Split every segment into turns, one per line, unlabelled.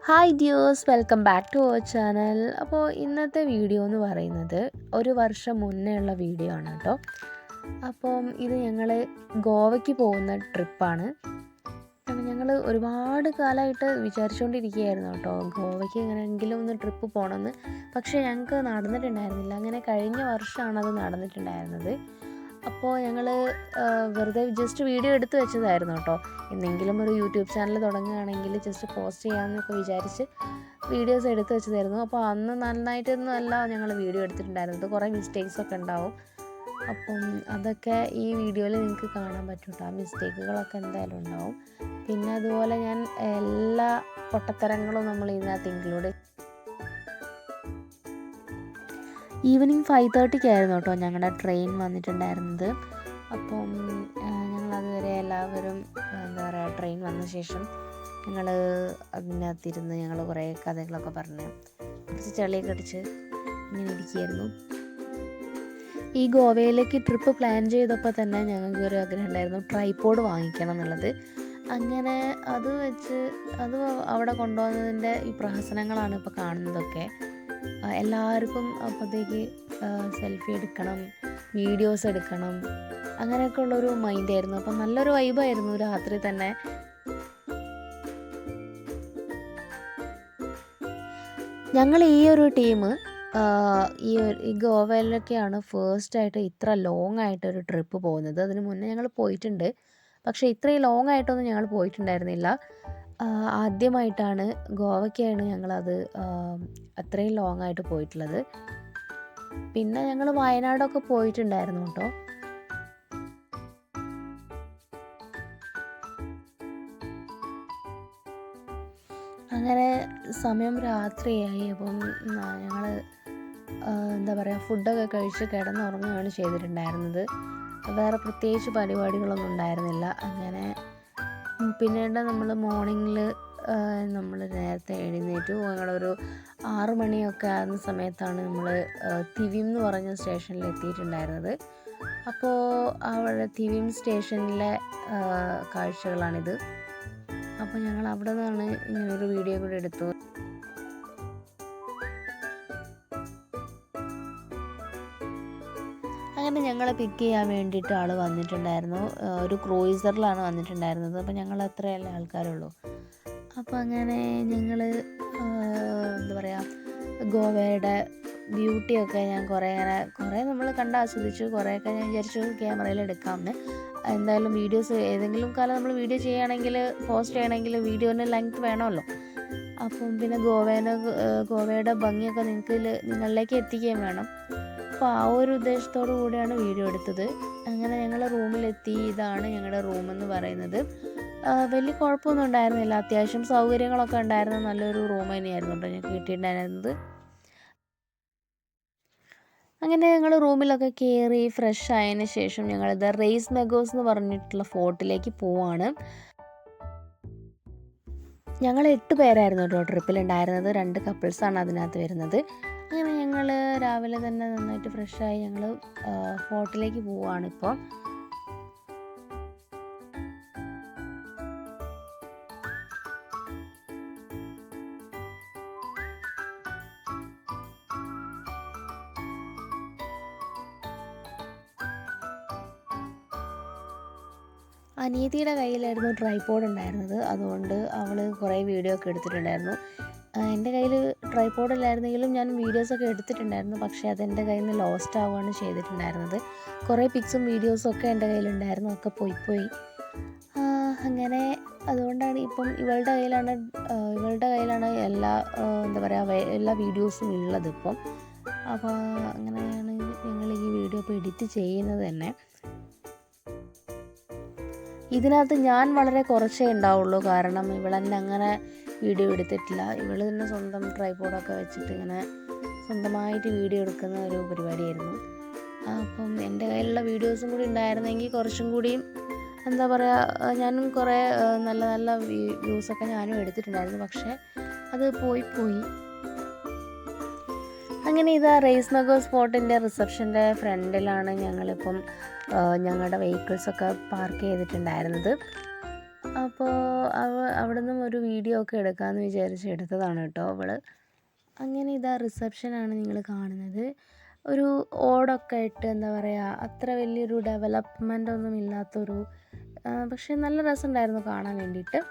Hi dears, welcome back to our channel. അപ്പോൾ ഇന്നത്തെ video എന്ന് പറയുന്നത് ഒരു വർഷം മുന്നേ ഉള്ള വീഡിയോ ആണ് കേട്ടോ. അപ്പം ഇത് ഞങ്ങൾ ഗോവയ്ക്ക് പോകുന്ന ട്രിപ്പാണ്. അപ്പം ഞങ്ങൾ ഒരുപാട് കാലമായിട്ട് വിചാരിച്ചുകൊണ്ടിരിക്കുകയായിരുന്നു കേട്ടോ, ഗോവയ്ക്ക് എങ്ങനെയെങ്കിലും ഒന്ന് ട്രിപ്പ് പോകണമെന്ന്. പക്ഷേ ഞങ്ങൾക്ക് നടന്നിട്ടുണ്ടായിരുന്നില്ല. അങ്ങനെ കഴിഞ്ഞ വർഷമാണത് നടന്നിട്ടുണ്ടായിരുന്നത്. അപ്പോൾ ഞങ്ങൾ വെറുതെ ജസ്റ്റ് വീഡിയോ എടുത്ത് വെച്ചതായിരുന്നു കേട്ടോ. എന്തെങ്കിലും ഒരു യൂട്യൂബ് ചാനൽ തുടങ്ങുകയാണെങ്കിൽ ജസ്റ്റ് പോസ്റ്റ് ചെയ്യാമെന്നൊക്കെ വിചാരിച്ച് വീഡിയോസ് എടുത്ത് വെച്ചതായിരുന്നു. അപ്പോൾ അന്ന് നന്നായിട്ടൊന്നും അല്ല ഞങ്ങൾ വീഡിയോ എടുത്തിട്ടുണ്ടായിരുന്നത്. കുറേ മിസ്റ്റേക്സൊക്കെ ഉണ്ടാവും. അപ്പം അതൊക്കെ ഈ വീഡിയോയിൽ നിങ്ങൾക്ക് കാണാൻ പറ്റും കേട്ടോ. ആ മിസ്റ്റേക്കുകളൊക്കെ എന്തായാലും ഉണ്ടാവും. പിന്നെ അതുപോലെ ഞാൻ എല്ലാ പൊട്ടത്തരങ്ങളും നമ്മൾ ഇതിനകത്ത് ഇൻക്ലൂഡ്. ഈവനിങ് 5:30 കേട്ടോ ഞങ്ങളുടെ ട്രെയിൻ വന്നിട്ടുണ്ടായിരുന്നത്. അപ്പം ഞങ്ങളതുവരെ എല്ലാവരും എന്താ പറയുക, ട്രെയിൻ വന്ന ശേഷം ഞങ്ങൾ അതിനകത്തിരുന്ന് ഞങ്ങൾ കുറേ കഥകളൊക്കെ പറഞ്ഞ് കുറച്ച് ചെളിയൊക്കെ അടിച്ച് ഇങ്ങനെ ഇരിക്കുകയായിരുന്നു. ഈ ഗോവയിലേക്ക് ട്രിപ്പ് പ്ലാൻ ചെയ്തപ്പോൾ തന്നെ ഞങ്ങൾക്ക് ഒരു ആഗ്രഹം ഉണ്ടായിരുന്നു, ട്രൈപോഡ് വാങ്ങിക്കണം എന്നുള്ളത്. അങ്ങനെ അത് വെച്ച് അത് അവിടെ കൊണ്ടുവന്നതിൻ്റെ ഈ പ്രഹസനങ്ങളാണ് ഇപ്പോൾ കാണുന്നതൊക്കെ. എല്ലാവർക്കും അപ്പോഴത്തേക്ക് സെൽഫി എടുക്കണം, വീഡിയോസ് എടുക്കണം, അങ്ങനെയൊക്കെ ഉള്ളൊരു മൈൻഡായിരുന്നു. അപ്പം നല്ലൊരു വൈബായിരുന്നു രാത്രി തന്നെ. ഞങ്ങൾ ഈ ഒരു ടീം ഈ ഗോവയിലൊക്കെയാണ് ഫസ്റ്റായിട്ട് ഇത്ര ലോങ് ആയിട്ടൊരു ട്രിപ്പ് പോകുന്നത്. അതിന് മുന്നേ ഞങ്ങൾ പോയിട്ടുണ്ട്, പക്ഷേ ഇത്രയും ലോങ് ആയിട്ടൊന്നും ഞങ്ങൾ പോയിട്ടുണ്ടായിരുന്നില്ല. ആദ്യമായിട്ടാണ് ഗോവയ്ക്കാണ് ഞങ്ങളത് അത്രയും ലോങ് ആയിട്ട് പോയിട്ടുള്ളത്. പിന്നെ ഞങ്ങൾ വയനാടൊക്കെ പോയിട്ടുണ്ടായിരുന്നു കേട്ടോ. അങ്ങനെ സമയം രാത്രിയായി. അപ്പം ഞങ്ങൾ എന്താ പറയുക, ഫുഡൊക്കെ കഴിച്ച് കിടന്നുറങ്ങുകയാണ് ചെയ്തിട്ടുണ്ടായിരുന്നത്. വേറെ പ്രത്യേകിച്ച് പരിപാടികളൊന്നും ഉണ്ടായിരുന്നില്ല. അങ്ങനെ പിന്നീട് നമ്മൾ മോർണിംഗിൽ നമ്മൾ നേരത്തെ എഴുന്നേറ്റു. ഞങ്ങളൊരു 6 മണിയൊക്കെ ആകുന്ന സമയത്താണ് നമ്മൾ തിവിം എന്ന് പറഞ്ഞ സ്റ്റേഷനിൽ എത്തിയിട്ടുണ്ടായിരുന്നത്. അപ്പോൾ അവിടെ തിവിം സ്റ്റേഷനിലെ കാഴ്ചകളാണിത്. അപ്പോൾ ഞങ്ങൾ അവിടെ നിന്നാണ് ഇങ്ങനൊരു വീഡിയോ കൂടെ എടുത്തു. അങ്ങനെ ഞങ്ങളെ പിക്ക് ചെയ്യാൻ വേണ്ടിയിട്ട് ആൾ വന്നിട്ടുണ്ടായിരുന്നു. ഒരു ക്രൂയിസറിലാണ് വന്നിട്ടുണ്ടായിരുന്നത്. അപ്പോൾ ഞങ്ങൾ അത്രയല്ലേ ആൾക്കാരുള്ളൂ. അപ്പോൾ അങ്ങനെ ഞങ്ങൾ എന്താ പറയുക, ഗോവയുടെ ബ്യൂട്ടിയൊക്കെ ഞാൻ കുറേ നമ്മൾ ആസ്വദിച്ചു. കുറേയൊക്കെ ഞാൻ വിചാരിച്ചു ക്യാമറയിൽ എടുക്കാമെന്ന്. എന്തായാലും വീഡിയോസ് ഏതെങ്കിലും കാലം നമ്മൾ വീഡിയോ ചെയ്യുകയാണെങ്കിൽ, പോസ്റ്റ് ചെയ്യണമെങ്കിൽ വീഡിയോന് ലെങ്ത് വേണമല്ലോ. അപ്പം പിന്നെ ഗോവയുടെ ഭംഗിയൊക്കെ നിങ്ങളിലേക്ക് എത്തിക്കുകയും വേണം. അപ്പോൾ ആ ഒരു ഉദ്ദേശത്തോടു കൂടിയാണ് വീഡിയോ എടുത്തത്. അങ്ങനെ ഞങ്ങൾ റൂമിലെത്തി. ഇതാണ് ഞങ്ങളുടെ റൂമെന്ന് പറയുന്നത്. വലിയ കുഴപ്പമൊന്നും ഉണ്ടായിരുന്നില്ല. അത്യാവശ്യം സൗകര്യങ്ങളൊക്കെ ഉണ്ടായിരുന്ന നല്ലൊരു റൂം തന്നെയായിരുന്നു കേട്ടോ ഞങ്ങൾക്ക് കിട്ടിയിട്ടുണ്ടായിരുന്നത്. അങ്ങനെ ഞങ്ങൾ റൂമിലൊക്കെ കയറി ഫ്രഷ് ആയതിന് ശേഷം ഞങ്ങളിത് റെയ്സ് മെഗോസ് എന്ന് പറഞ്ഞിട്ടുള്ള ഫോർട്ടിലേക്ക് പോവാണ്. ഞങ്ങൾ 8 പേരായിരുന്നു കേട്ടോ ട്രിപ്പിലുണ്ടായിരുന്നത്. 2 കപ്പിൾസാണ് അതിനകത്ത് വരുന്നത്. അങ്ങനെ ഞങ്ങൾ രാവിലെ തന്നെ നന്നായിട്ട് ഫ്രഷായി ഞങ്ങൾ ഫോർട്ടിലേക്ക് പോവുകയാണിപ്പോൾ. അനിയത്തിയുടെ കയ്യിലായിരുന്നു ട്രൈപോഡ് ഉണ്ടായിരുന്നത്. അതുകൊണ്ട് അവൾ കുറേ വീഡിയോ ഒക്കെ എടുത്തിട്ടുണ്ടായിരുന്നു. എൻ്റെ കയ്യിൽ ട്രൈപോഡ് ഇല്ലായിരുന്നെങ്കിലും ഞാൻ വീഡിയോസൊക്കെ എടുത്തിട്ടുണ്ടായിരുന്നു. പക്ഷേ അതെൻ്റെ കയ്യിൽ നിന്ന് ലോസ്റ്റ് ആവുകയാണ് ചെയ്തിട്ടുണ്ടായിരുന്നത്. കുറേ പിക്സും വീഡിയോസും ഒക്കെ എൻ്റെ കയ്യിലുണ്ടായിരുന്നു, ഒക്കെ പോയി. അങ്ങനെ അതുകൊണ്ടാണ് ഇപ്പം ഇവളുടെ കയ്യിലാണ് എല്ലാ എന്താ പറയുക, എല്ലാ വീഡിയോസും ഉള്ളത് ഇപ്പം. അപ്പോൾ അങ്ങനെയാണ് ഞങ്ങൾ ഈ വീഡിയോ ഇപ്പോൾ എഡിറ്റ് ചെയ്യുന്നത് തന്നെ. ഇതിനകത്ത് ഞാൻ വളരെ കുറച്ചേ ഉണ്ടാവുള്ളൂ, കാരണം ഇവളെന്നെ അങ്ങനെ വീഡിയോ എടുത്തിട്ടില്ല. ഇവൾ തന്നെ സ്വന്തം ട്രൈപോഡൊക്കെ വെച്ചിട്ട് ഇങ്ങനെ സ്വന്തമായിട്ട് വീഡിയോ എടുക്കുന്ന ഒരു പരിപാടിയായിരുന്നു. അപ്പം എൻ്റെ കയ്യിലുള്ള വീഡിയോസും കൂടി ഉണ്ടായിരുന്നെങ്കിൽ കുറച്ചും കൂടിയും എന്താ പറയുക, ഞാനും കുറേ നല്ല വ്യൂസൊക്കെ ഞാനും എടുത്തിട്ടുണ്ടായിരുന്നു. പക്ഷേ അത് പോയി. അങ്ങനെ ഇതാ റെയ്സ് മെഗോസ് സ്പോട്ടിൻ്റെ റിസപ്ഷൻ്റെ ഫ്രണ്ടിലാണ് ഞങ്ങളിപ്പം ഞങ്ങളുടെ വെഹിക്കിൾസൊക്കെ പാർക്ക് ചെയ്തിട്ടുണ്ടായിരുന്നത്. അപ്പോൾ അവിടെ നിന്നും ഒരു വീഡിയോ ഒക്കെ എടുക്കാമെന്ന് വിചാരിച്ച് എടുത്തതാണ് കേട്ടോ അവൾ. അങ്ങനെ ഇതാ റിസപ്ഷനാണ് നിങ്ങൾ കാണുന്നത്. ഒരു ഓടൊക്കെ ഇട്ട് എന്താ പറയുക, അത്ര വലിയൊരു ഡെവലപ്മെൻ്റ് ഒന്നും ഇല്ലാത്തൊരു, പക്ഷേ നല്ല രസമുണ്ടായിരുന്നു കാണാൻ വേണ്ടിയിട്ട്.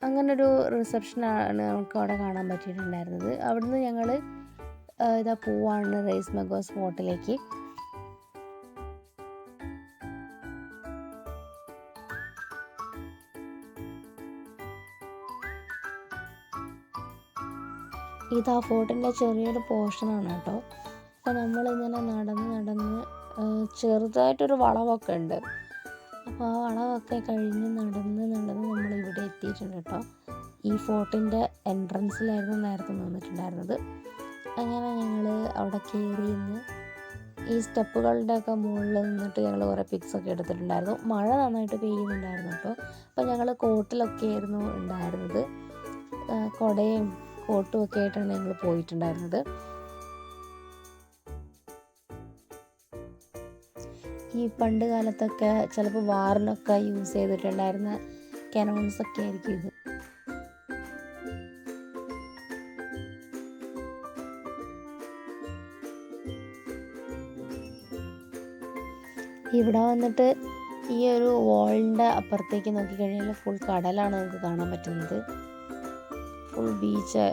അങ്ങനൊരു റിസപ്ഷനാണ് നമുക്ക് അവിടെ കാണാൻ പറ്റിയിട്ടുണ്ടായിരുന്നത്. അവിടുന്ന് ഞങ്ങൾ ഇതാ പോവാണ് റെയ്സ് മഗോസ് ഫോർട്ടിലേക്ക്. ഇത് ആ ഫോർട്ടിൻ്റെ ചെറിയൊരു പോർഷനാണ് കേട്ടോ. അപ്പോൾ നമ്മളിങ്ങനെ നടന്ന് ചെറുതായിട്ടൊരു വളവൊക്കെ ഉണ്ട്. അപ്പോൾ ആ വളവൊക്കെ കഴിഞ്ഞ് നടന്ന് നമ്മളിവിടെ എത്തിയിട്ടുണ്ട് കേട്ടോ. ഈ ഫോർട്ടിൻ്റെ എൻട്രൻസിലായിരുന്നു നേരത്തെ നിന്നിട്ടുണ്ടായിരുന്നത്. അങ്ങനെ ഞങ്ങൾ അവിടെ കയറി നിന്ന് ഈ സ്റ്റെപ്പുകളുടെയൊക്കെ മുകളിൽ നിന്നിട്ട് ഞങ്ങൾ കുറേ പിക്സൊക്കെ എടുത്തിട്ടുണ്ടായിരുന്നു. മഴ നന്നായിട്ട് പെയ്യുന്നുണ്ടായിരുന്നു കേട്ടോ. അപ്പോൾ ഞങ്ങൾ കോട്ടിലൊക്കെ ആയിരുന്നു ഉണ്ടായിരുന്നത്. കുടയും കോട്ടും ഒക്കെ ആയിട്ടാണ് ഞങ്ങൾ പോയിട്ടുണ്ടായിരുന്നത്. ഈ പണ്ട് കാലത്തൊക്കെ ചിലപ്പോൾ വാറിനൊക്കെ യൂസ് ചെയ്തിട്ടുണ്ടായിരുന്ന കനോൺസൊക്കെ ആയിരിക്കും ഇത്. ഇവിടെ വന്നിട്ട് ഈ ഒരു വാളിൻ്റെ അപ്പുറത്തേക്ക് നോക്കിക്കഴിഞ്ഞാൽ ഫുൾ കടലാണ് നമുക്ക് കാണാൻ പറ്റുന്നത്. ഫുൾ ബീച്ച്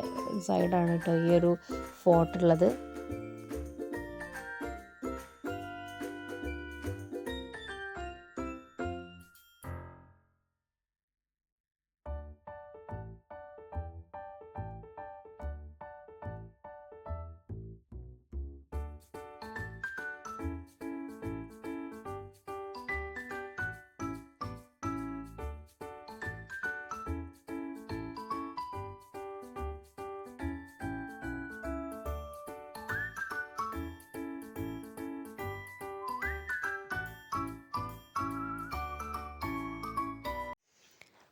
സൈഡാണ് കേട്ടോ ഈ ഒരു ഫോർട്ടുള്ളത്.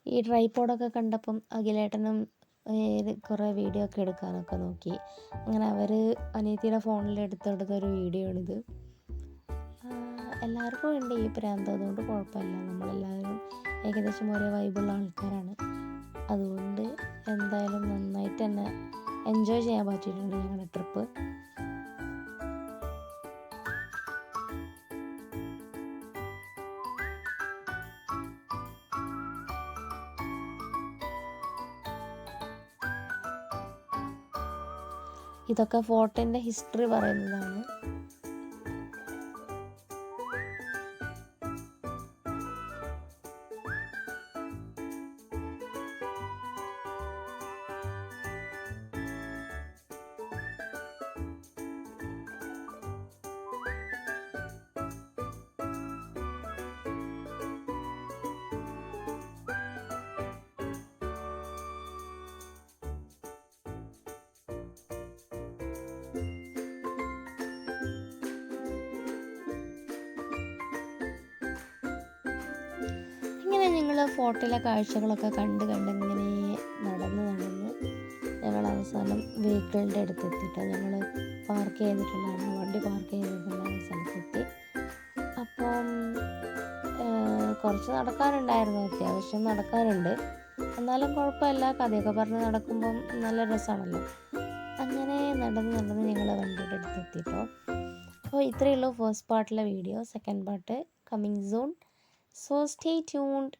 ഈ ട്രൈപോഡൊക്കെ കണ്ടപ്പം അഖിലേട്ടനും കുറേ വീഡിയോ ഒക്കെ എടുക്കാനൊക്കെ നോക്കി. അങ്ങനെ അവർ അനിയത്തിയുടെ ഫോണിൽ എടുത്തെടുത്തൊരു വീഡിയോ ആണിത്. എല്ലാവർക്കും ഉണ്ട് ഈ പ്രാന്ത്, അതുകൊണ്ട് കുഴപ്പമില്ല. നമ്മളെല്ലാവരും ഏകദേശം ഒരേ വൈബുള്ള ആൾക്കാരാണ്. അതുകൊണ്ട് എന്തായാലും നന്നായിട്ട് തന്നെ എൻജോയ് ചെയ്യാൻ പറ്റിയിട്ടുണ്ട് ഞങ്ങളുടെ ട്രിപ്പ്. ഇതൊക്കെ ഫോർട്ടിൻ്റെ ഹിസ്റ്ററി പറയുന്നതാണ്. ഇങ്ങനെ ഞങ്ങൾ ഫോർട്ടിലെ കാഴ്ചകളൊക്കെ കണ്ട് ഇങ്ങനെ നടന്ന് ഞങ്ങൾ അവസാനം വെഹിക്കിളിൻ്റെ അടുത്തെത്തിയിട്ട് ഞങ്ങൾ പാർക്ക് ചെയ്തിട്ടുണ്ടായിരുന്നു, വണ്ടി പാർക്ക് ചെയ്തിട്ടുണ്ടായിരുന്ന സ്ഥലത്തെത്തി. അപ്പം കുറച്ച് നടക്കാനുണ്ടായിരുന്നു, അത്യാവശ്യം നടക്കാനുണ്ട്. എന്നാലും കുഴപ്പമില്ല, കഥയൊക്കെ പറഞ്ഞ് നടക്കുമ്പം നല്ല രസമാണല്ലോ. അങ്ങനെ നടന്ന് ഞങ്ങൾ വണ്ടിയുടെ അടുത്തെത്തിട്ടോ. അപ്പോൾ ഇത്രയേ ഉള്ളൂ ഫസ്റ്റ് പാർട്ടിലെ video. Second part coming soon. So stay tuned.